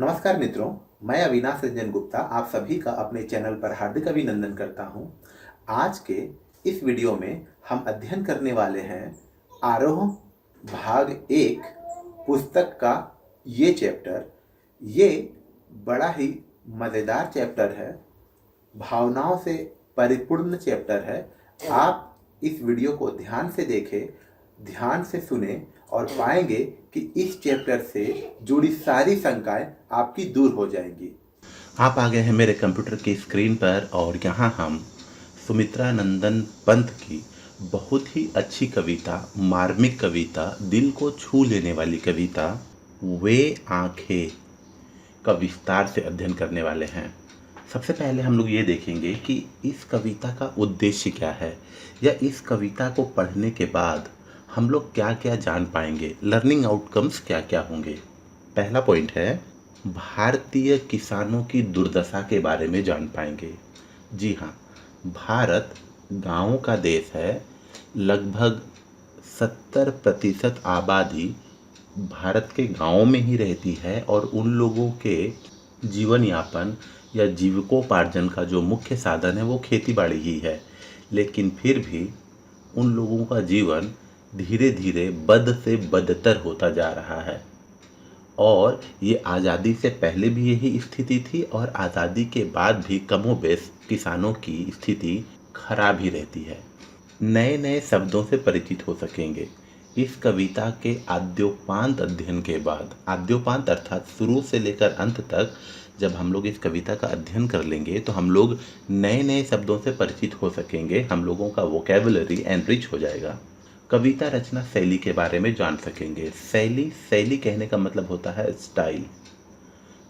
नमस्कार मित्रों, मैं अविनाश रंजन गुप्ता आप सभी का अपने चैनल पर हार्दिक अभिनंदन करता हूं। आज के इस वीडियो में हम अध्ययन करने वाले हैं आरोह भाग 1 पुस्तक का ये चैप्टर। ये बड़ा ही मज़ेदार चैप्टर है, भावनाओं से परिपूर्ण चैप्टर है। आप इस वीडियो को ध्यान से देखें, ध्यान से सुने और पाएंगे कि इस चैप्टर से जुड़ी सारी शंकाएं आपकी दूर हो जाएंगी। आप आ गए हैं मेरे कंप्यूटर की स्क्रीन पर और यहाँ हम सुमित्रा नंदन पंत की बहुत ही अच्छी कविता, मार्मिक कविता, दिल को छू लेने वाली कविता वे आंखें का विस्तार से अध्ययन करने वाले हैं। सबसे पहले हम लोग ये देखेंगे कि इस कविता का उद्देश्य क्या है, या इस कविता को पढ़ने के बाद हम लोग क्या क्या जान पाएंगे, लर्निंग आउटकम्स क्या क्या होंगे। पहला पॉइंट है, भारतीय किसानों की दुर्दशा के बारे में जान पाएंगे। जी हाँ, भारत गांवों का देश है। लगभग 70% आबादी भारत के गांवों में ही रहती है और उन लोगों के जीवन यापन या जीविकोपार्जन का जो मुख्य साधन है वो खेती बाड़ी ही है। लेकिन फिर भी उन लोगों का जीवन धीरे धीरे बद से बदतर होता जा रहा है, और ये आज़ादी से पहले भी यही स्थिति थी और आज़ादी के बाद भी कमोबेश किसानों की स्थिति खराब ही रहती है। नए नए शब्दों से परिचित हो सकेंगे इस कविता के आद्योपांत अध्ययन के बाद। आद्योपांत अर्थात शुरू से लेकर अंत तक जब हम लोग इस कविता का अध्ययन कर लेंगे तो हम लोग नए नए शब्दों से परिचित हो सकेंगे, हम लोगों का वोकेबुलरी एनरिच हो जाएगा। कविता रचना शैली के बारे में जान सकेंगे। शैली कहने का मतलब होता है स्टाइल।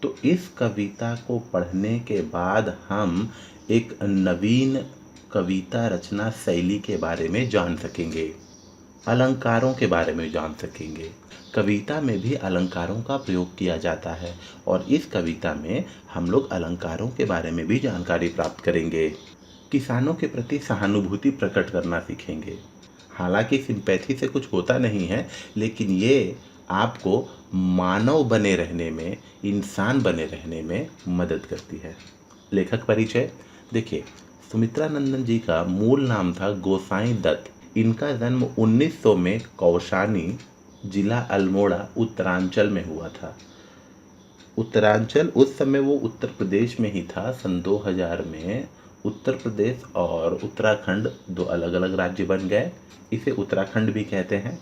तो इस कविता को पढ़ने के बाद हम एक नवीन कविता रचना शैली के बारे में जान सकेंगे, अलंकारों के बारे में जान सकेंगे। कविता में भी अलंकारों का प्रयोग किया जाता है और इस कविता में हम लोग अलंकारों के बारे में भी जानकारी प्राप्त करेंगे। किसानों के प्रति सहानुभूति प्रकट करना सीखेंगे। हालांकि सिंपैथी से कुछ होता नहीं है, लेकिन ये आपको मानव बने रहने में, इंसान बने रहने में मदद करती है। लेखक परिचय देखिए, सुमित्रा नंदन जी का मूल नाम था गोसाई दत्त। इनका जन्म 1900 में कौशानी, जिला अल्मोड़ा, उत्तरांचल में हुआ था। उत्तरांचल उस समय वो उत्तर प्रदेश में ही था। सन 2000 में उत्तर प्रदेश और उत्तराखंड दो अलग अलग राज्य बन गए। इसे उत्तराखंड भी कहते हैं।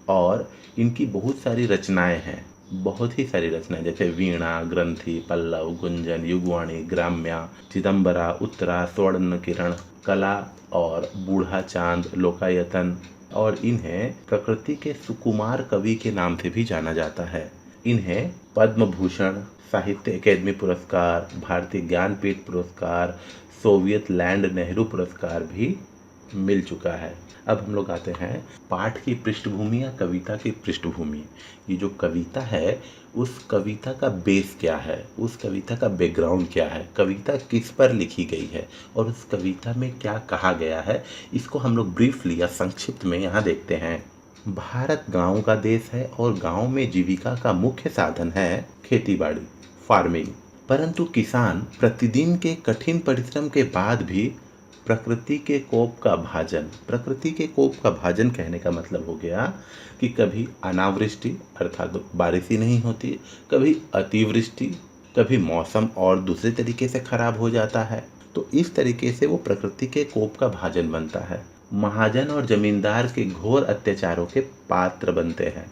और इनकी बहुत सारी रचनाएं हैं, बहुत ही सारी रचनाएं, जैसे वीणा, ग्रंथि, पल्लव, गुंजन, युगवाणी, ग्राम्या, चिदम्बरा, उत्तरा, स्वर्ण किरण, कला और बूढ़ा चांद, लोकायतन। और इन्हें प्रकृति के सुकुमार कवि के नाम से भी जाना जाता है। इन्हें पद्म भूषण, साहित्य अकेदमी पुरस्कार, भारतीय ज्ञानपीठ पुरस्कार, सोवियत लैंड नेहरू पुरस्कार भी मिल चुका है। अब हम लोग आते हैं पाठ की पृष्ठभूमि या कविता की पृष्ठभूमि। ये जो कविता है उस कविता का बेस क्या है, उस कविता का बैकग्राउंड क्या है, कविता किस पर लिखी गई है और उस कविता में क्या कहा गया है, इसको हम लोग ब्रीफली या संक्षिप्त में यहाँ देखते हैं। भारत गांव का देश है और गांव में जीविका का मुख्य साधन है खेतीबाड़ी, फार्मिंग। परंतु किसान प्रतिदिन के कठिन परिश्रम के बाद भी प्रकृति के कोप का भाजन कहने का मतलब हो गया कि कभी अनावृष्टि अर्थात बारिश ही नहीं होती, कभी अतिवृष्टि, कभी मौसम और दूसरे तरीके से खराब हो जाता है। तो इस तरीके से वो प्रकृति के कोप का भाजन बनता है। महाजन और जमींदार के घोर अत्याचारों के पात्र बनते हैं।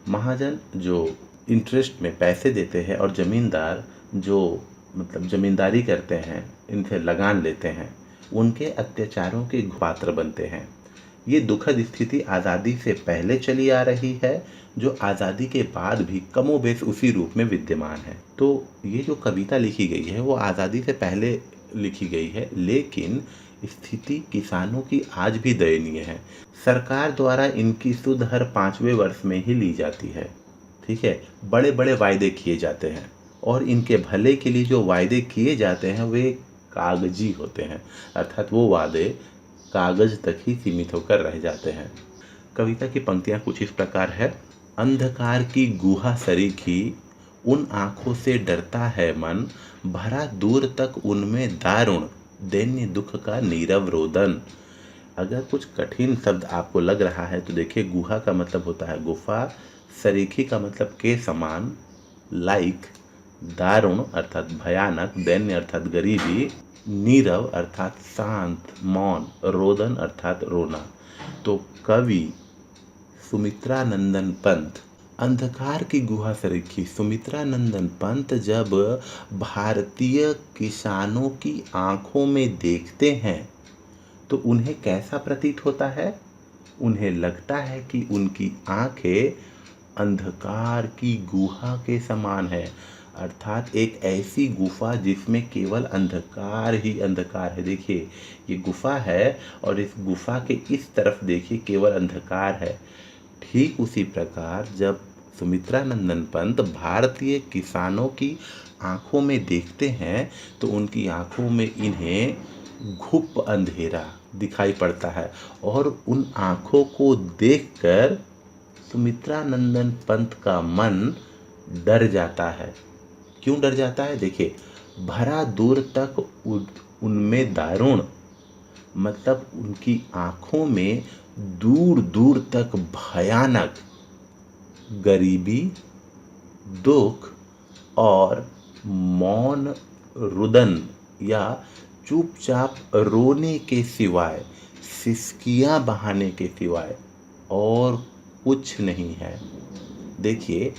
महाजन जो इंटरेस्ट में पैसे देते हैं और जमींदार जो मतलब जमींदारी करते हैं, इनसे लगान लेते हैं, उनके अत्याचारों के पात्र बनते हैं। ये दुखद स्थिति आज़ादी से पहले चली आ रही है, जो आज़ादी के बाद भी कमोबेश उसी रूप में विद्यमान है। तो ये जो कविता लिखी गई है वो आज़ादी से पहले लिखी गई है, लेकिन स्थिति किसानों की आज भी दयनीय है। सरकार द्वारा इनकी सुध हर 5वें वर्ष में ही ली जाती है। ठीक है, बड़े बड़े वायदे किए जाते हैं और इनके भले के लिए जो वायदे किए जाते हैं वे कागजी होते हैं, अर्थात वो वादे कागज तक ही सीमित होकर रह जाते हैं। कविता की पंक्तियां कुछ इस प्रकार है। अंधकार की गुहा सरीखी उन आँखों से डरता है मन, भरा दूर तक उनमें दारुण, दैन्य दुःख का नीरव रोदन। अगर कुछ कठिन शब्द आपको लग रहा है तो देखिए, गुहा का मतलब होता है गुफा, सरीखी का मतलब के समान, लाइक, दारुण अर्थात भयानक, दैन्य अर्थात गरीबी, नीरव अर्थात शांत मौन, रोदन अर्थात रोना। तो कवि सुमित्रा नंदन पंत अंधकार की गुहा सरीखी सुमित्रा नंदन पंत जब भारतीय किसानों की आंखों में देखते हैं तो उन्हें कैसा प्रतीत होता है? उन्हें लगता है कि उनकी आंखें अंधकार की गुहा के समान है, अर्थात एक ऐसी गुफा जिसमें केवल अंधकार ही अंधकार है। देखिए, ये गुफा है और इस गुफा के इस तरफ देखिए केवल अंधकार है। ठीक उसी प्रकार जब सुमित्रा नंदन पंत भारतीय किसानों की आंखों में देखते हैं तो उनकी आंखों में इन्हें घुप अंधेरा दिखाई पड़ता है, और उन आंखों को देखकर सुमित्रा नंदन पंत का मन डर जाता है। क्यों डर जाता है? देखिए, भरा दूर तक उनमें दारुण, मतलब उनकी आंखों में दूर दूर तक भयानक गरीबी, दुख और मौन रुदन या चुपचाप रोने के सिवाय, सिसकियां बहाने के सिवाय और कुछ नहीं है। देखिए,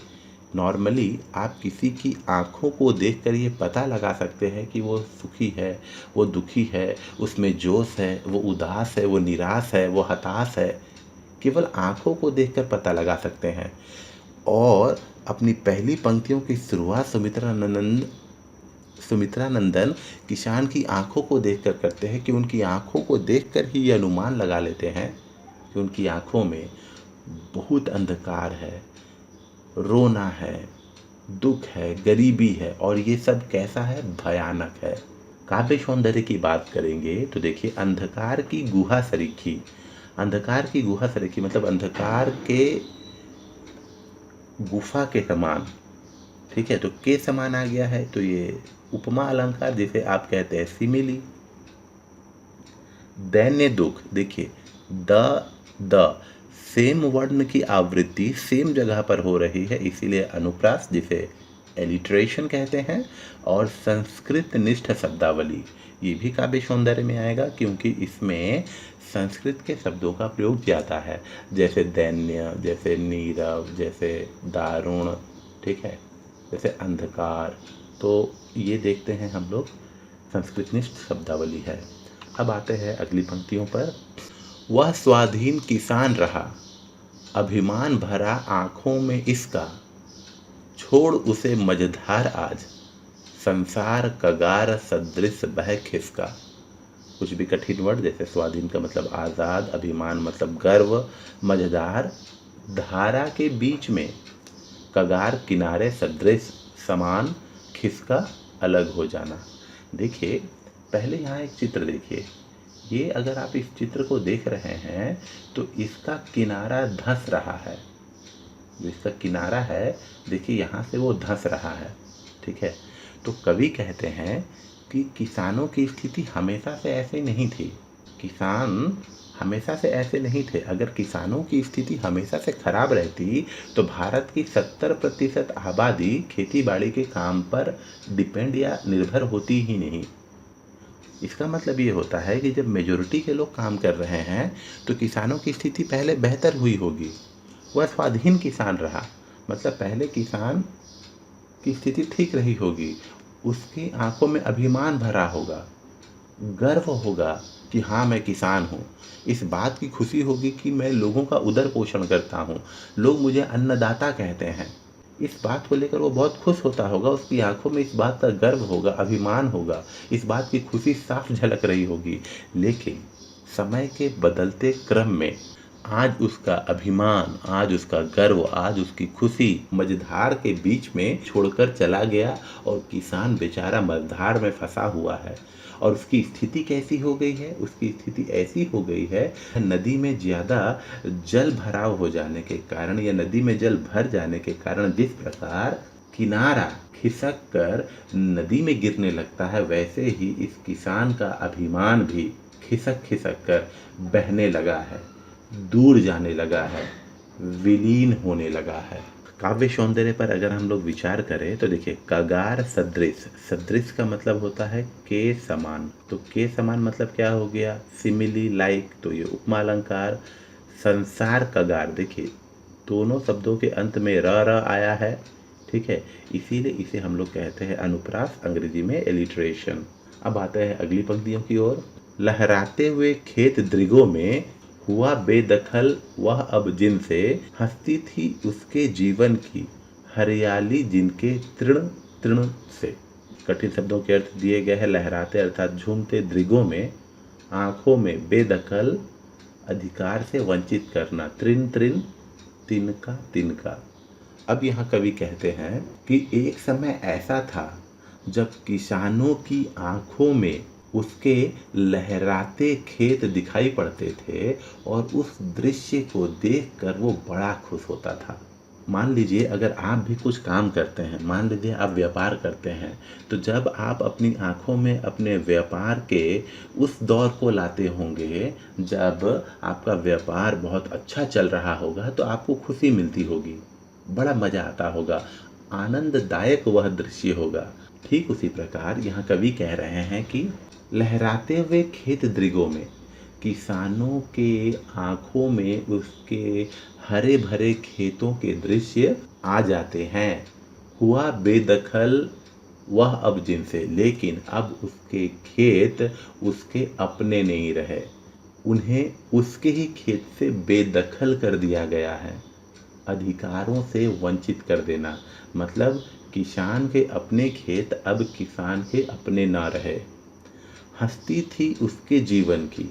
नॉर्मली आप किसी की आंखों को देखकर ये पता लगा सकते हैं कि वो सुखी है, वो दुखी है, उसमें जोश है, वो उदास है, वो निराश है, वो हताश है। केवल आंखों को देखकर पता लगा सकते हैं। और अपनी पहली पंक्तियों की शुरुआत सुमित्रा नंदन किसान की आंखों को देखकर करते हैं कि उनकी आंखों को देखकर ही ये अनुमान लगा लेते हैं कि उनकी आंखों में बहुत अंधकार है, रोना है, दुख है, गरीबी है, और ये सब कैसा है? भयानक है। काव्य सौंदर्य की बात करेंगे तो देखिए, अंधकार की गुहा सरीखी, अंधकार की गुहा सरीखी मतलब अंधकार के गुफा के समान। ठीक है, तो के समान आ गया है तो ये उपमा अलंकार, जिसे आप कहते हैं सिमिली। दैन्य दुख, देखिए द सेम वर्ण की आवृत्ति सेम जगह पर हो रही है, इसीलिए अनुप्रास, जिसे एलिट्रेशन कहते हैं। और संस्कृत निष्ठ शब्दावली, ये भी काव्य सौंदर्य में आएगा क्योंकि इसमें संस्कृत के शब्दों का प्रयोग ज़्यादा है, जैसे दैन्य, जैसे नीरव, जैसे दारुण, ठीक है, जैसे अंधकार। तो ये देखते हैं हम लोग, संस्कृतनिष्ठ शब्दावली है। अब आते हैं अगली पंक्तियों पर। वह स्वाधीन किसान रहा, अभिमान भरा आँखों में इसका, छोड़ उसे मझधार आज, संसार कगार सदृश बह खिसका। कुछ भी कठिन वर्ड, जैसे स्वाधीन का मतलब आज़ाद, अभिमान मतलब गर्व, मझधार धारा के बीच में, कगार किनारे, सदृश समान, खिसका अलग हो जाना। देखिए, पहले यहाँ एक चित्र देखिए, ये अगर आप इस चित्र को देख रहे हैं तो इसका किनारा धंस रहा है। जो इसका किनारा है, देखिए यहाँ से वो धंस रहा है। ठीक है, तो कवि कहते हैं कि किसानों की स्थिति हमेशा से ऐसे नहीं थी। किसान हमेशा से ऐसे नहीं थे। अगर किसानों की स्थिति हमेशा से खराब रहती तो भारत की 70% आबादी खेतीबाड़ी के काम पर डिपेंड या निर्भर होती ही नहीं। इसका मतलब ये होता है कि जब मेजॉरिटी के लोग काम कर रहे हैं तो किसानों की स्थिति पहले बेहतर हुई होगी। वह स्वाधीन किसान रहा, मतलब पहले किसान की स्थिति ठीक रही होगी, उसकी आंखों में अभिमान भरा होगा, गर्व होगा कि हाँ मैं किसान हूँ, इस बात की खुशी होगी कि मैं लोगों का उदर पोषण करता हूँ, लोग मुझे अन्नदाता कहते हैं। इस बात को लेकर वो बहुत खुश होता होगा, उसकी आंखों में इस बात का गर्व होगा, अभिमान होगा, इस बात की खुशी साफ झलक रही होगी। लेकिन समय के बदलते क्रम में आज उसका अभिमान, आज उसका गर्व, आज उसकी खुशी मझधार के बीच में छोड़कर चला गया और किसान बेचारा मझधार में फंसा हुआ है। और उसकी स्थिति कैसी हो गई है? उसकी स्थिति ऐसी हो गई है, नदी में ज़्यादा जल भराव हो जाने के कारण या नदी में जल भर जाने के कारण जिस प्रकार किनारा खिसक कर नदी में गिरने लगता है, वैसे ही इस किसान का अभिमान भी खिसक खिसक कर बहने लगा है, दूर जाने लगा है, विलीन होने लगा है। काव्य सौंदर्य पर अगर हम लोग विचार करें तो देखिए, कगार सदृश, सदृश का मतलब होता है के समान, तो के समान मतलब क्या हो गया, सिमिली, लाइक, तो ये उपमा अलंकार। संसार कगार, देखिए दोनों शब्दों के अंत में र आया है, ठीक है, इसीलिए इसे हम लोग कहते हैं अनुप्रास, अंग्रेजी में एलिट्रेशन। अब आते हैं अगली पंक्तियों की ओर। लहराते हुए खेत दृगों में हुआ बेदखल वह अब जिनसे, हंसती थी उसके जीवन की हरियाली जिनके तृण तृण से। कठिन शब्दों के अर्थ दिए गए हैं। लहराते अर्थात झूमते दृगों में, आंखों में बेदखल, अधिकार से वंचित करना, तृण तृण, तिनका तिनका। अब यहाँ कवि कहते हैं कि एक समय ऐसा था जब किसानों की आंखों में उसके लहराते खेत दिखाई पड़ते थे और उस दृश्य को देखकर वो बड़ा खुश होता था। मान लीजिए अगर आप भी कुछ काम करते हैं, मान लीजिए आप व्यापार करते हैं, तो जब आप अपनी आंखों में अपने व्यापार के उस दौर को लाते होंगे जब आपका व्यापार बहुत अच्छा चल रहा होगा, तो आपको खुशी मिलती होगी, बड़ा मज़ा आता होगा, आनंददायक वह दृश्य होगा। ठीक उसी प्रकार यहाँ कवि कह रहे हैं कि लहराते हुए खेत दृगों में, किसानों के आंखों में उसके हरे भरे खेतों के दृश्य आ जाते हैं। हुआ बेदखल वह अब जिनसे, लेकिन अब उसके खेत उसके अपने नहीं रहे, उन्हें उसके ही खेत से बेदखल कर दिया गया है। अधिकारों से वंचित कर देना मतलब किसान के अपने खेत अब किसान के अपने ना रहे। हंसती थी उसके जीवन की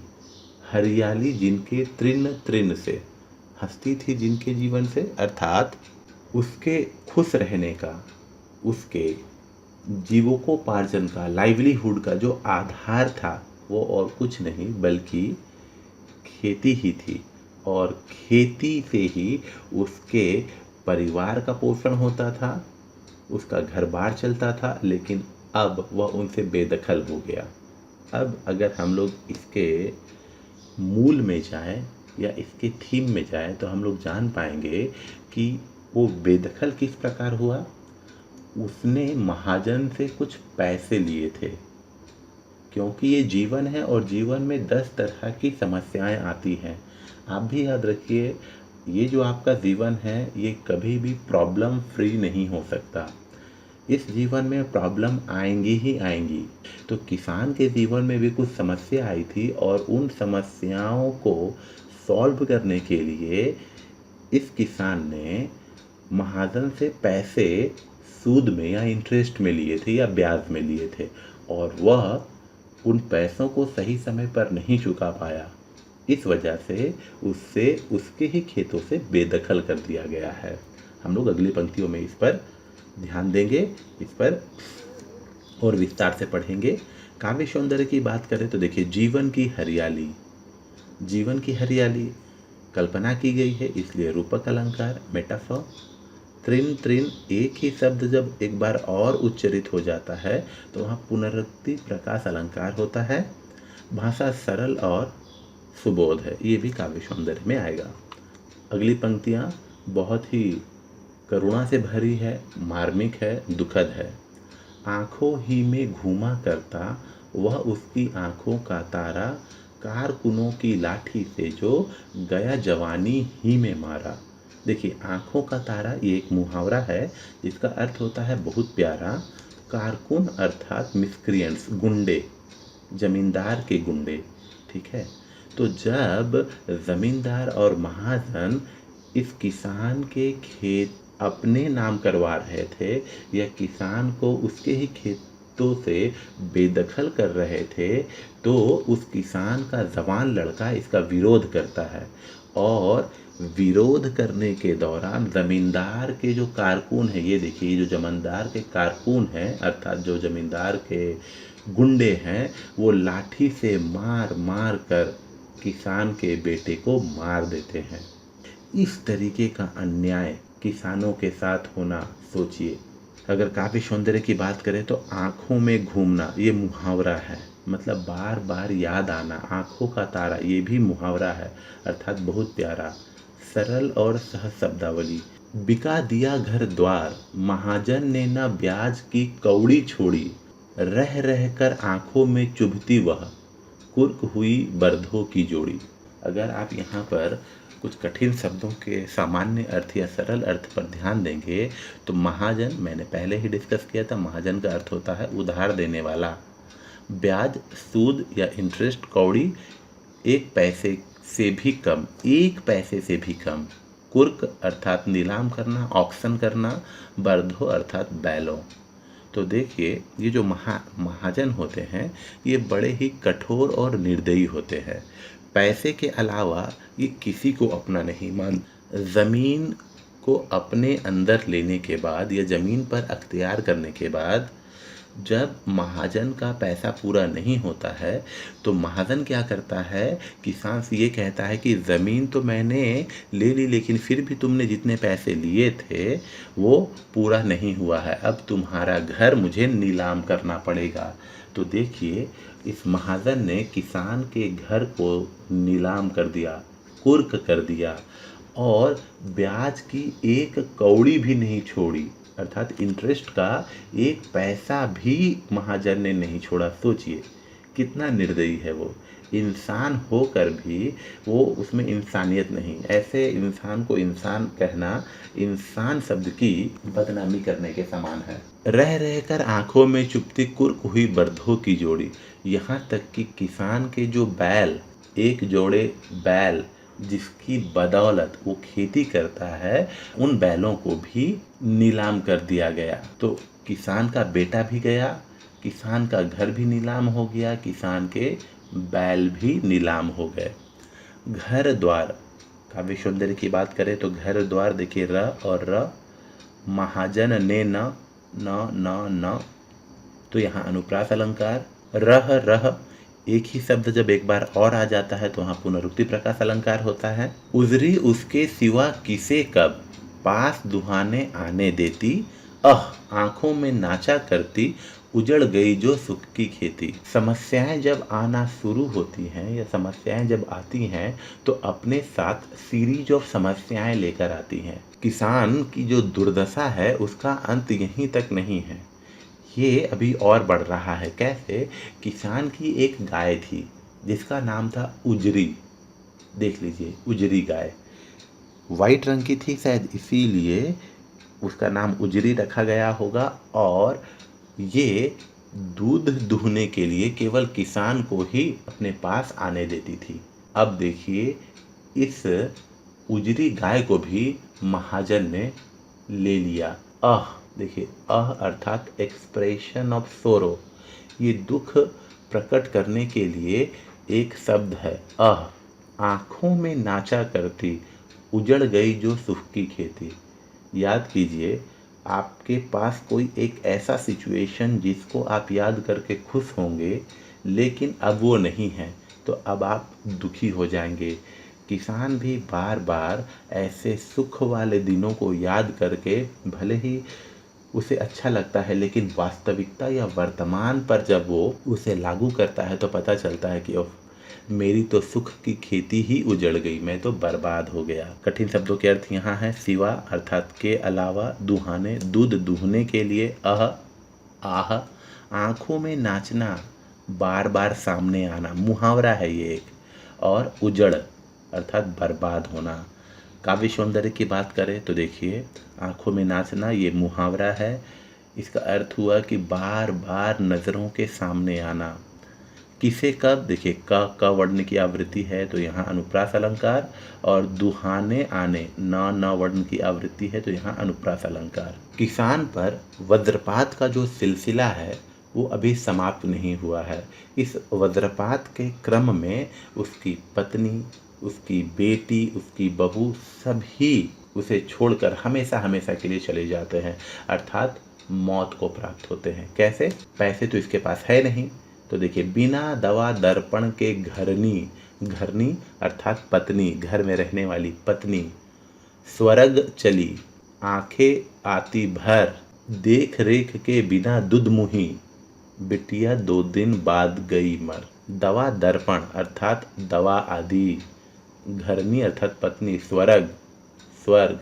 हरियाली जिनके तृण तृण से, हंसती थी जिनके जीवन से अर्थात उसके खुश रहने का, उसके जीविकोपार्जन का, लाइवलीहुड का जो आधार था वो और कुछ नहीं बल्कि खेती ही थी, और खेती से ही उसके परिवार का पोषण होता था, उसका घर बार चलता था, लेकिन अब वह उनसे बेदखल हो गया। अब अगर हम लोग इसके मूल में जाएं या इसके थीम में जाएं तो हम लोग जान पाएंगे कि वो बेदखल किस प्रकार हुआ। उसने महाजन से कुछ पैसे लिए थे, क्योंकि ये जीवन है और जीवन में 10 तरह की समस्याएं आती हैं। आप भी याद रखिए, ये जो आपका जीवन है ये कभी भी प्रॉब्लम फ्री नहीं हो सकता। इस जीवन में प्रॉब्लम आएंगी ही आएंगी। तो किसान के जीवन में भी कुछ समस्या आई थी और उन समस्याओं को सॉल्व करने के लिए इस किसान ने महाजन से पैसे सूद में या इंटरेस्ट में लिए थे या ब्याज में लिए थे, और वह उन पैसों को सही समय पर नहीं चुका पाया। इस वजह से उससे उसके ही खेतों से बेदखल कर दिया गया है। हम लोग अगली पंक्तियों में इस पर ध्यान देंगे, इस पर और विस्तार से पढ़ेंगे। काव्य सौंदर्य की बात करें तो देखिए, जीवन की हरियाली, जीवन की हरियाली कल्पना की गई है, इसलिए रूपक अलंकार, मेटाफर। तृण तृण एक ही शब्द जब एक बार और उच्चरित हो जाता है तो वहाँ पुनरुक्ति प्रकाश अलंकार होता है। भाषा सरल और सुबोध है, ये भी काव्य सौंदर्य में आएगा। अगली पंक्तियाँ बहुत ही करुणा से भरी है, मार्मिक है, दुखद है। आँखों ही में घूमा करता वह उसकी आँखों का तारा, कारकुनों की लाठी से जो गया जवानी ही में मारा। देखिए, आँखों का तारा ये एक मुहावरा है जिसका अर्थ होता है बहुत प्यारा। कारकुन अर्थात मिस्क्रियंट्स, गुंडे, जमींदार के गुंडे, ठीक है। तो जब जमींदार और महाजन इस किसान के खेत अपने नाम करवा रहे थे या किसान को उसके ही खेतों से बेदखल कर रहे थे, तो उस किसान का जवान लड़का इसका विरोध करता है, और विरोध करने के दौरान जमींदार के जो कारकुन है, ये देखिए जो जमींदार के कारकुन हैं अर्थात जो जमींदार के गुंडे हैं, वो लाठी से मार मार कर किसान के बेटे को मार देते हैं। इस तरीके का अन्याय किसानों के साथ होना, सोचिए अगर काव्य सौंदर्य की बात करें तो आंखों में घूमना ये मुहावरा है, मतलब बार बार याद आना। आंखों का तारा ये भी मुहावरा है, अर्थात बहुत प्यारा। सरल और सहज शब्दावली। बिका दिया घर द्वार, महाजन ने न ब्याज की कौड़ी छोड़ी। रह रह कर आंखों में चुभती वह, कुर्क हुई बरधों की जोड़ी। अगर आप यहाँ पर कुछ कठिन शब्दों के सामान्य अर्थ या सरल अर्थ पर ध्यान देंगे तो महाजन, मैंने पहले ही डिस्कस किया था, महाजन का अर्थ होता है उधार देने वाला। ब्याज, सूद या इंटरेस्ट, कौड़ी, एक पैसे से भी कम, एक पैसे से भी कम। कुर्क अर्थात नीलाम करना, ऑक्शन करना। बरधो अर्थात बैलों। तो देखिए, ये जो महाजन होते हैं ये बड़े ही कठोर और निर्दयी होते हैं। पैसे के अलावा ये किसी को अपना नहीं मान। ज़मीन को अपने अंदर लेने के बाद या ज़मीन पर अख्तियार करने के बाद जब महाजन का पैसा पूरा नहीं होता है तो महाजन क्या करता है, किसान से ये कहता है कि ज़मीन तो मैंने ले ली लेकिन फिर भी तुमने जितने पैसे लिए थे वो पूरा नहीं हुआ है, अब तुम्हारा घर मुझे नीलाम करना पड़ेगा। तो देखिए, इस महाजन ने किसान के घर को नीलाम कर दिया, कुर्क कर दिया, और ब्याज की एक कौड़ी भी नहीं छोड़ी, अर्थात इंटरेस्ट का एक पैसा भी महाजन ने नहीं छोड़ा। सोचिए कितना निर्दयी है वो। इंसान होकर भी वो, उसमें इंसानियत नहीं। ऐसे इंसान को इंसान कहना इंसान शब्द की बदनामी करने के समान है। रह रहकर आंखों में चुभती कुर्क हुई बरधों की जोड़ी। यहाँ तक कि किसान के जो बैल, एक जोड़े बैल जिसकी बदौलत वो खेती करता है, उन बैलों को भी नीलाम कर दिया गया। तो किसान का बेटा भी गया, किसान का घर भी नीलाम हो गया, किसान के बैल भी नीलाम हो गए। घर द्वार, काव्य सौंदर्य की बात करें तो घर द्वार देखिए, र और र, महाजन ने न, न न न, तो यहाँ अनुप्रास अलंकार। रह रह, एक ही शब्द जब एक बार और आ जाता है तो वहाँ पुनरुक्ति प्रकाश अलंकार होता है। उजरी उसके सिवा किसे कब, पास दुहाने आने देती, आंखों में नाचा करती, उजड़ गई जो सुख की खेती। समस्याएं जब आना शुरू होती हैं या समस्याएं जब आती हैं तो अपने साथ सीरीज ऑफ समस्याएं लेकर आती हैं। किसान की जो दुर्दशा है उसका अंत यहीं तक नहीं है, ये अभी और बढ़ रहा है। कैसे? किसान की एक गाय थी जिसका नाम था उजरी। देख लीजिए, उजरी गाय वाइट रंग की थी, शायद इसीलिए उसका नाम उजरी रखा गया होगा। और ये दूध दूहने के लिए केवल किसान को ही अपने पास आने देती थी। अब देखिए, इस उजरी गाय को भी महाजन ने ले लिया। देखिए, अर्थात एक्सप्रेशन ऑफ सोरो, ये दुख प्रकट करने के लिए एक शब्द है। आंखों में नाचा करती, उजड़ गई जो सुख की खेती। याद कीजिए, आपके पास कोई एक ऐसा सिचुएशन जिसको आप याद करके खुश होंगे लेकिन अब वो नहीं है, तो अब आप दुखी हो जाएंगे। किसान भी बार बार ऐसे सुख वाले दिनों को याद करके, भले ही उसे अच्छा लगता है लेकिन वास्तविकता या वर्तमान पर जब वो उसे लागू करता है तो पता चलता है कि ओह, मेरी तो सुख की खेती ही उजड़ गई, मैं तो बर्बाद हो गया। कठिन शब्दों के अर्थ यहाँ है सिवा अर्थात के अलावा, दुहाने दूध दूहने के लिए, आह, आंखों में नाचना, बार बार सामने आना, मुहावरा है ये एक, और उजड़ अर्थात बर्बाद होना। काव्य सौंदर्य की बात करें तो देखिए, आंखों में नाचना ये मुहावरा है। इसका अर्थ हुआ कि बार बार नज़रों के सामने आना। किसे कब, देखिए क वर्ण की आवृत्ति है तो यहाँ अनुप्रास अलंकार, और दुहाने आने न वर्ण की आवृत्ति है तो यहाँ अनुप्रास अलंकार। किसान पर वज्रपात का जो सिलसिला है वो अभी समाप्त नहीं हुआ है। इस वज्रपात के क्रम में उसकी पत्नी, उसकी बेटी, उसकी बहू सभी उसे छोड़कर हमेशा हमेशा के लिए चले जाते हैं, अर्थात मौत को प्राप्त होते हैं। कैसे? पैसे तो इसके पास है नहीं, तो देखिए, बिना दवा दर्पण के घरनी, घरनी अर्थात पत्नी, घर में रहने वाली पत्नी, स्वर्ग चली, आंखें आती भर, देख रेख के बिना दुध मुही, बिटिया 2 दिन बाद गई मर। दवा दर्पण अर्थात दवा आदि, घरनी अर्थात पत्नी, स्वर्ग स्वर्ग,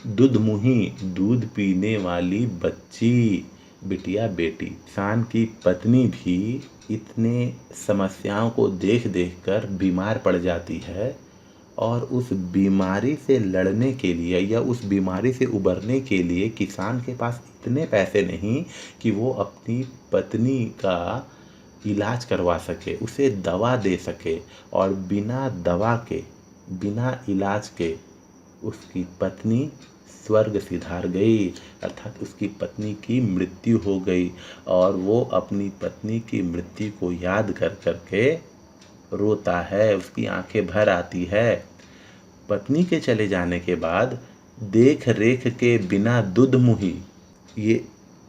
दूध मुही दूध पीने वाली बच्ची, बिटिया बेटी। किसान की पत्नी भी इतने समस्याओं को देख देख कर बीमार पड़ जाती है और उस बीमारी से लड़ने के लिए या उस बीमारी से उबरने के लिए किसान के पास इतने पैसे नहीं कि वो अपनी पत्नी का इलाज करवा सके, उसे दवा दे सके। और बिना दवा के, बिना इलाज के उसकी पत्नी स्वर्ग सिधार गई, अर्थात उसकी पत्नी की मृत्यु हो गई। और वो अपनी पत्नी की मृत्यु को याद कर करके रोता है, उसकी आंखें भर आती है। पत्नी के चले जाने के बाद देख रेख के बिना दुध मुही, ये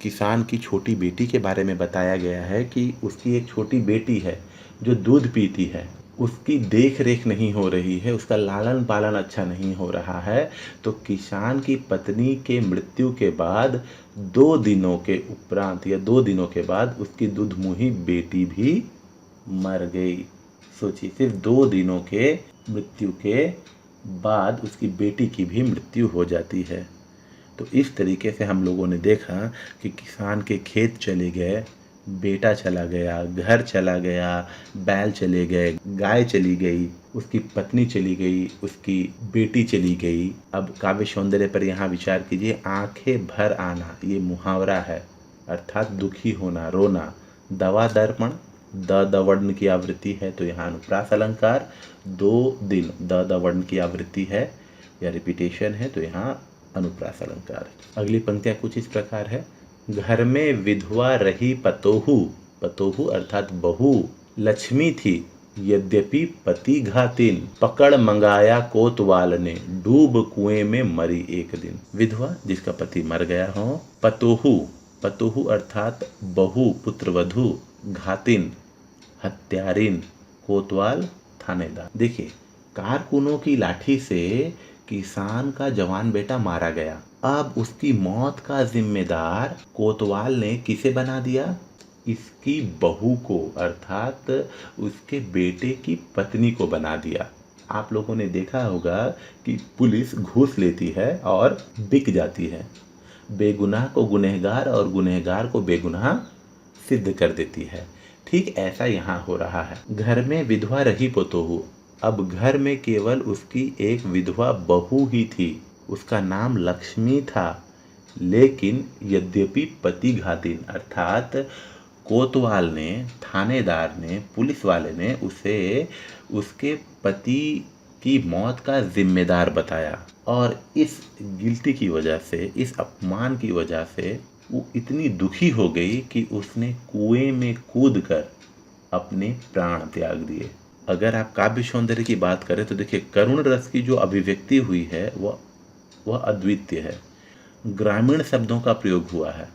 किसान की छोटी बेटी के बारे में बताया गया है कि उसकी एक छोटी बेटी है जो दूध पीती है, उसकी देख रेख नहीं हो रही है, उसका लालन पालन अच्छा नहीं हो रहा है। तो किसान की पत्नी के मृत्यु के बाद 2 दिनों के उपरांत या 2 दिनों के बाद उसकी दूधमुही बेटी भी मर गई। सोचिए, सिर्फ 2 दिनों के मृत्यु के बाद उसकी बेटी की भी मृत्यु हो जाती है। तो इस तरीके से हम लोगों ने देखा कि किसान के खेत चले गए, बेटा चला गया, घर चला गया, बैल चले गए, गाय चली गई, उसकी पत्नी चली गई, उसकी बेटी चली गई। अब काव्य सौंदर्य पर यहाँ विचार कीजिए। आंखें भर आना ये मुहावरा है, अर्थात दुखी होना, रोना। दवा दर्पण द वर्ण की आवृत्ति है तो यहाँ अनुप्रास अलंकार। 2 दिन द वर्ण की आवृत्ति है या रिपीटेशन है तो यहाँ अनुप्रास अलंकार। अगली पंक्तियाँ कुछ इस प्रकार है। घर में विधवा रही पतोहू, पतोहू अर्थात बहू, लक्ष्मी थी यद्यपि पति घातिन, पकड़ मंगाया कोतवाल ने, डूब कुएं में मरी एक दिन। विधवा जिसका पति मर गया हो, पतोहू, पतोहू अर्थात बहू, पुत्रवधू, घातिन हत्यारिन, कोतवाल थानेदार। देखिए, कारकुनों की लाठी से किसान का जवान बेटा मारा गया। अब उसकी मौत का जिम्मेदार कोतवाल ने किसे बना दिया? इसकी बहू को, अर्थात उसके बेटे की पत्नी को बना दिया। आप लोगों ने देखा होगा कि पुलिस घूस लेती है और बिक जाती है, बेगुनाह को गुनहगार और गुनहगार को बेगुनाह सिद्ध कर देती है। ठीक ऐसा यहाँ हो रहा है। घर में विधवा रही पतोहू, अब घर में केवल उसकी एक विधवा बहू ही थी, उसका नाम लक्ष्मी था। लेकिन यद्यपि पति घातिन, अर्थात कोतवाल ने, थानेदार ने, पुलिस वाले ने उसे उसके पति की मौत का जिम्मेदार बताया। और इस गिल्टी की वजह से, इस अपमान की वजह से वो इतनी दुखी हो गई कि उसने कुएं में कूदकर अपने प्राण त्याग दिए। अगर आप काव्य सौंदर्य की बात करें तो देखिए, करुण रस की जो अभिव्यक्ति हुई है वह अद्वितीय है। ग्रामीण शब्दों का प्रयोग हुआ है,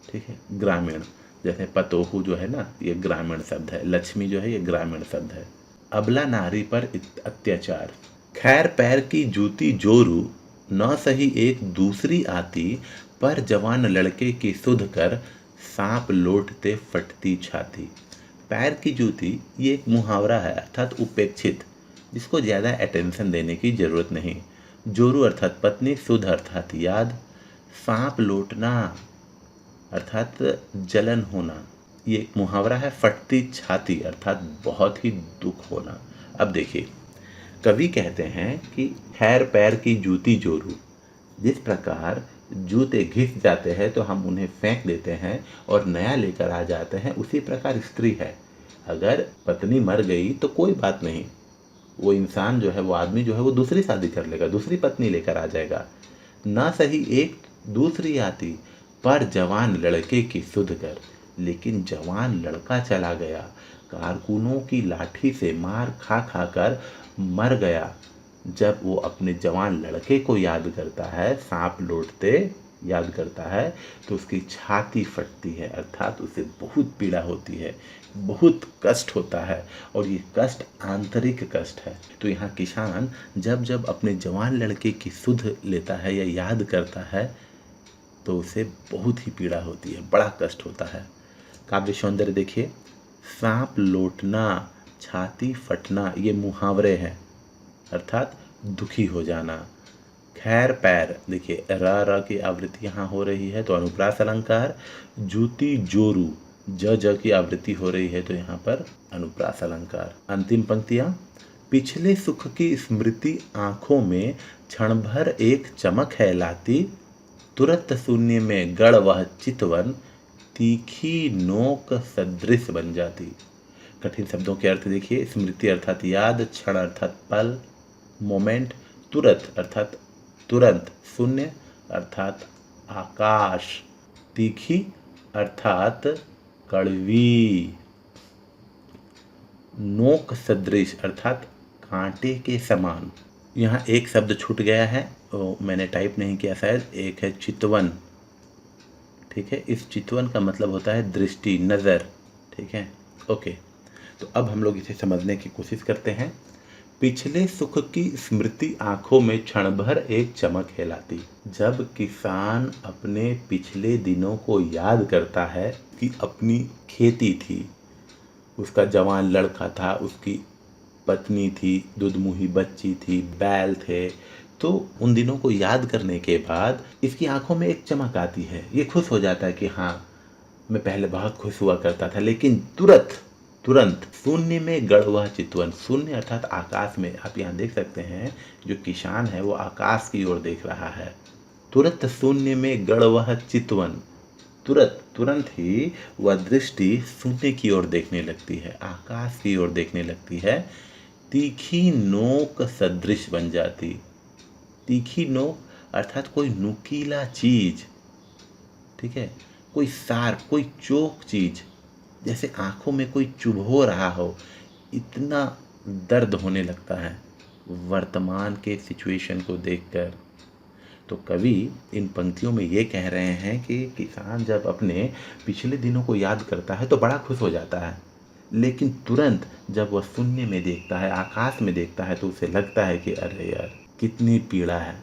ठीक है, ग्रामीण, जैसे पतोहू जो है ना, ये ग्रामीण शब्द है, लक्ष्मी जो है ये ग्रामीण शब्द है। अबला नारी पर अत्याचार, खैर पैर की जूती जोरू, न सही एक दूसरी आती, पर जवान लड़के की सुध कर, सांप लौटते फटती छाती। पैर की जूती ये एक मुहावरा है, अर्थात उपेक्षित, जिसको ज़्यादा अटेंशन देने की जरूरत नहीं। जोरू अर्थात पत्नी, सुध अर्थात याद, सांप लौटना अर्थात जलन होना, ये एक मुहावरा है। फटती छाती अर्थात बहुत ही दुख होना। अब देखिए, कवि कहते हैं कि खैर पैर की जूती जोरू, जिस प्रकार जूते घिस जाते हैं तो हम उन्हें फेंक देते हैं और नया लेकर आ जाते हैं, उसी प्रकार स्त्री है। अगर पत्नी मर गई तो कोई बात नहीं, वो इंसान जो है, वो आदमी जो है, वो दूसरी शादी कर लेगा, दूसरी पत्नी लेकर आ जाएगा। ना सही एक दूसरी आती, पर जवान लड़के की सुध कर, लेकिन जवान लड़का चला गया, कारकुनों की लाठी से मार खा खा कर मर गया। जब वो अपने जवान लड़के को याद करता है, सांप लौटते याद करता है, तो उसकी छाती फटती है, अर्थात उसे बहुत पीड़ा होती है, बहुत कष्ट होता है, और ये कष्ट आंतरिक कष्ट है। तो यहाँ किसान जब जब अपने जवान लड़के की सुध लेता है या याद करता है, तो उसे बहुत ही पीड़ा होती है, बड़ा कष्ट होता है। काव्य सौंदर्य देखिए, सांप लौटना, छाती फटना, ये मुहावरे हैं, अर्थात दुखी हो जाना। खैर पैर देखिए, र की आवृत्ति यहाँ हो रही है तो अनुप्रास अलंकार। जूती जोरू, ज की आवृत्ति हो रही है तो यहाँ पर अनुप्रास अलंकार। अंतिम पंक्तियाँ, पिछले सुख की स्मृति आंखों में क्षण भर एक चमक है लाती, तुरंत शून्य में गढ़ वह चितवन, तीखी नोक सदृश बन जाती। कठिन शब्दों के अर्थ देखिए, स्मृति अर्थात याद, क्षण अर्थात पल, मोमेंट, तुरंत अर्थात तुरंत, शून्य अर्थात आकाश, तीखी अर्थात कड़वी, नोक सदृश अर्थात कांटे के समान। यहाँ एक शब्द छूट गया है, वो मैंने टाइप नहीं किया शायद, एक है चितवन। ठीक है, इस चितवन का मतलब होता है दृष्टि, नज़र। ठीक है, ओके। तो अब हम लोग इसे समझने की कोशिश करते हैं। पिछले सुख की स्मृति आंखों में क्षण भर एक चमक है लाती। जब किसान अपने पिछले दिनों को याद करता है कि अपनी खेती थी, उसका जवान लड़का था, उसकी पत्नी थी, दुधमुही बच्ची थी, बैल थे, तो उन दिनों को याद करने के बाद इसकी आंखों में एक चमक आती है। ये खुश हो जाता है कि हाँ, मैं पहले बहुत खुश हुआ करता था, लेकिन तुरंत शून्य में गढ़ वह चितवन। शून्य अर्थात आकाश में, आप यहाँ देख सकते हैं जो किसान है वो आकाश की ओर देख रहा है। तुरंत शून्य में गढ़ वह चितवन, तुरंत ही वह दृष्टि शून्य की ओर देखने लगती है, आकाश की ओर देखने लगती है। तीखी नोक सदृश बन जाती। तीखी नोक अर्थात कोई नुकीला चीज, ठीक है, कोई सार, कोई चोक चीज, जैसे आंखों में कोई चुभो रहा हो, इतना दर्द होने लगता है वर्तमान के सिचुएशन को देखकर। तो कवि इन पंक्तियों में ये कह रहे हैं कि किसान जब अपने पिछले दिनों को याद करता है तो बड़ा खुश हो जाता है, लेकिन तुरंत जब वह शून्य में देखता है, आकाश में देखता है, तो उसे लगता है कि अरे यार कितनी पीड़ा है।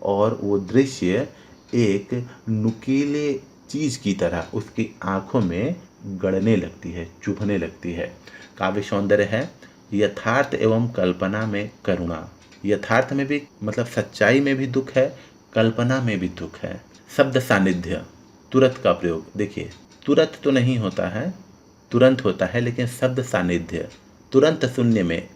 और वो दृश्य एक नुकीले चीज की तरह उसकी आंखों में गड़ने लगती है, चुभने लगती है। काव्य सौंदर्य है, यथार्थ एवं कल्पना में करुणा। यथार्थ में भी मतलब सच्चाई में भी दुख है, कल्पना में भी दुख है। शब्द सानिध्य, तुरंत का प्रयोग देखिए, तुरंत तो नहीं होता है, तुरंत होता है, लेकिन शब्द सानिध्य, तुरंत शून्य में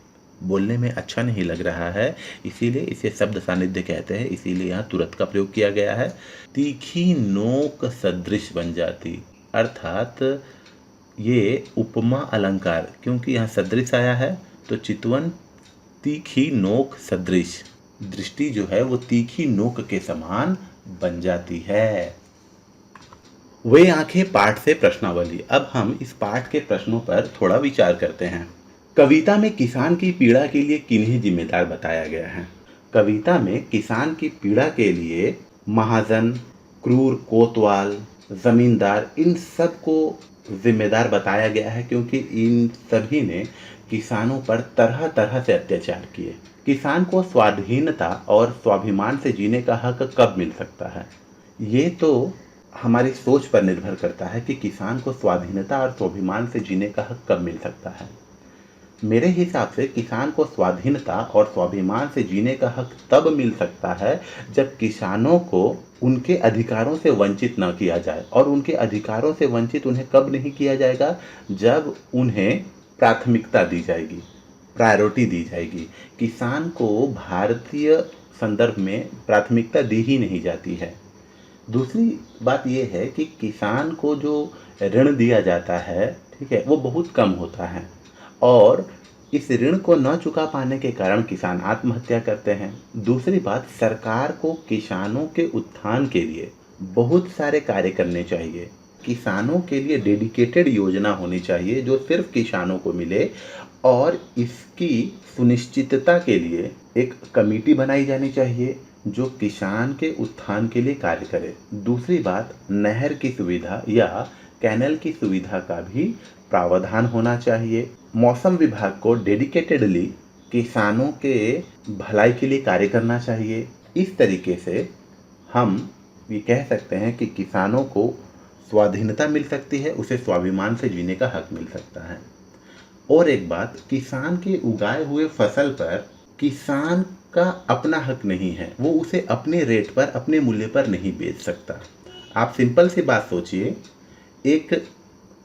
बोलने में अच्छा नहीं लग रहा है, इसीलिए इसे शब्द सानिध्य कहते हैं, इसीलिए यहाँ तुरंत का प्रयोग किया गया है। तीखी नोक सदृश बन जाती, अर्थात ये उपमा अलंकार, क्योंकि यहाँ सदृश आया है तो चितवन तीखी नोक सदृश, दृष्टि जो है वो तीखी नोक के समान बन जाती है। वे आंखें पाठ से प्रश्नावली। अब हम इस पाठ के प्रश्नों पर थोड़ा विचार करते हैं। कविता में किसान की पीड़ा के लिए किन्हें जिम्मेदार बताया गया है? कविता में किसान की पीड़ा के लिए महाजन, क्रूर कोतवाल, जमींदार, इन सब को जिम्मेदार बताया गया है, क्योंकि इन सभी ने किसानों पर तरह तरह से अत्याचार किए। किसान को स्वाधीनता और स्वाभिमान से जीने का हक कब मिल सकता है? ये तो हमारी सोच पर निर्भर करता है कि किसान को स्वाधीनता और स्वाभिमान से जीने का हक कब मिल सकता है। मेरे हिसाब से किसान को स्वाधीनता और स्वाभिमान से जीने का हक तब मिल सकता है जब किसानों को उनके अधिकारों से वंचित न किया जाए। और उनके अधिकारों से वंचित उन्हें कब नहीं किया जाएगा? जब उन्हें प्राथमिकता दी जाएगी, प्रायोरिटी दी जाएगी। किसान को भारतीय संदर्भ में प्राथमिकता दी ही नहीं जाती है। दूसरी बात यह है कि किसान को जो ऋण दिया जाता है, ठीक है, वो बहुत कम होता है, और इस ऋण को न चुका पाने के कारण किसान आत्महत्या करते हैं। दूसरी बात, सरकार को किसानों के उत्थान के लिए बहुत सारे कार्य करने चाहिए। किसानों के लिए डेडिकेटेड योजना होनी चाहिए जो सिर्फ किसानों को मिले, और इसकी सुनिश्चितता के लिए एक कमेटी बनाई जानी चाहिए जो किसान के उत्थान के लिए कार्य करे। दूसरी बात, नहर की सुविधा या कैनल की सुविधा का भी प्रावधान होना चाहिए। मौसम विभाग को डेडिकेटेडली किसानों के भलाई के लिए कार्य करना चाहिए। इस तरीके से हम ये कह सकते हैं कि किसानों को स्वाधीनता मिल सकती है, उसे स्वाभिमान से जीने का हक मिल सकता है। और एक बात, किसान के उगाए हुए फसल पर किसान का अपना हक नहीं है, वो उसे अपने रेट पर, अपने मूल्य पर नहीं बेच सकता। आप सिंपल सी बात सोचिए, एक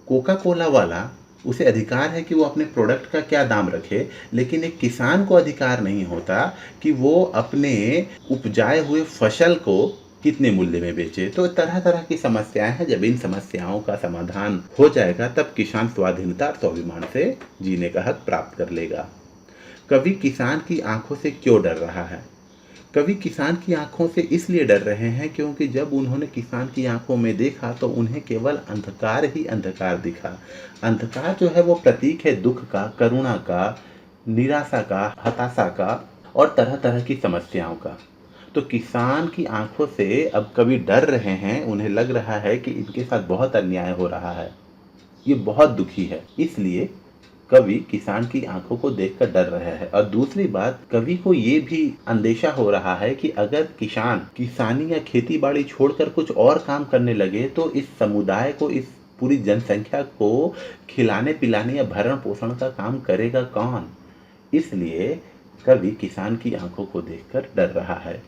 कोका कोला वाला, उसे अधिकार है कि वो अपने प्रोडक्ट का क्या दाम रखे, लेकिन एक किसान को अधिकार नहीं होता कि वो अपने उपजाए हुए फसल को कितने मूल्य में बेचे। तो तरह तरह की समस्याएं हैं। जब इन समस्याओं का समाधान हो जाएगा तब किसान स्वाधीनता और स्वाभिमान से जीने का हक प्राप्त कर लेगा। कवि किसान की आंखों से क्यों डर रहा है? कवि किसान की आंखों से इसलिए डर रहे हैं क्योंकि जब उन्होंने किसान की आंखों में देखा तो उन्हें केवल अंधकार ही अंधकार दिखा। अंधकार जो है वो प्रतीक है दुख का, करुणा का, निराशा का, हताशा का और तरह तरह की समस्याओं का। तो किसान की आंखों से अब कवि डर रहे हैं, उन्हें लग रहा है कि इनके साथ बहुत अन्याय हो रहा है, ये बहुत दुखी है, इसलिए कवि किसान की आंखों को देखकर डर रहा है। और दूसरी बात, कवि को ये भी अंदेशा हो रहा है कि अगर किसान किसानी या खेती बाड़ी छोड़कर कुछ और काम करने लगे तो इस समुदाय को, इस पूरी जनसंख्या को खिलाने पिलाने या भरण पोषण का काम करेगा कौन? इसलिए कवि किसान की आंखों को देखकर डर रहा है।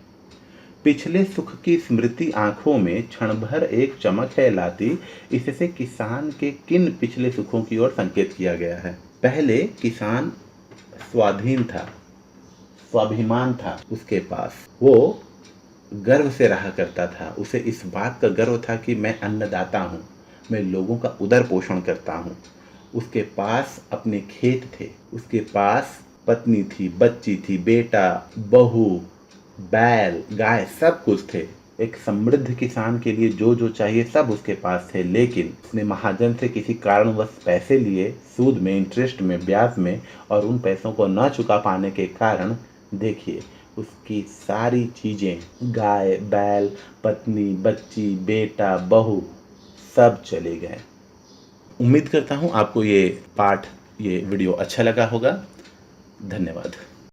पिछले सुख की स्मृति आंखों में क्षण भर एक चमक है लाती, इससे किसान के किन पिछले सुखों की ओर संकेत किया गया है। पहले किसान स्वाधीन था, स्वाभिमान था उसके पास, वो गर्व से रहा करता था। उसे इस बात का गर्व था कि मैं अन्नदाता हूँ, मैं लोगों का उदर पोषण करता हूँ। उसके पास अपने खेत थे, उसके पास पत्नी थी, बच्ची थी, बेटा, बहू, बैल, गाय, सब कुछ थे। एक समृद्ध किसान के लिए जो जो चाहिए सब उसके पास थे, लेकिन उसने महाजन से किसी कारणवश पैसे लिए, सूद में, इंटरेस्ट में, ब्याज में, और उन पैसों को न चुका पाने के कारण देखिए उसकी सारी चीज़ें, गाय, बैल, पत्नी, बच्ची, बेटा, बहू, सब चले गए। उम्मीद करता हूँ आपको ये वीडियो अच्छा लगा होगा। धन्यवाद।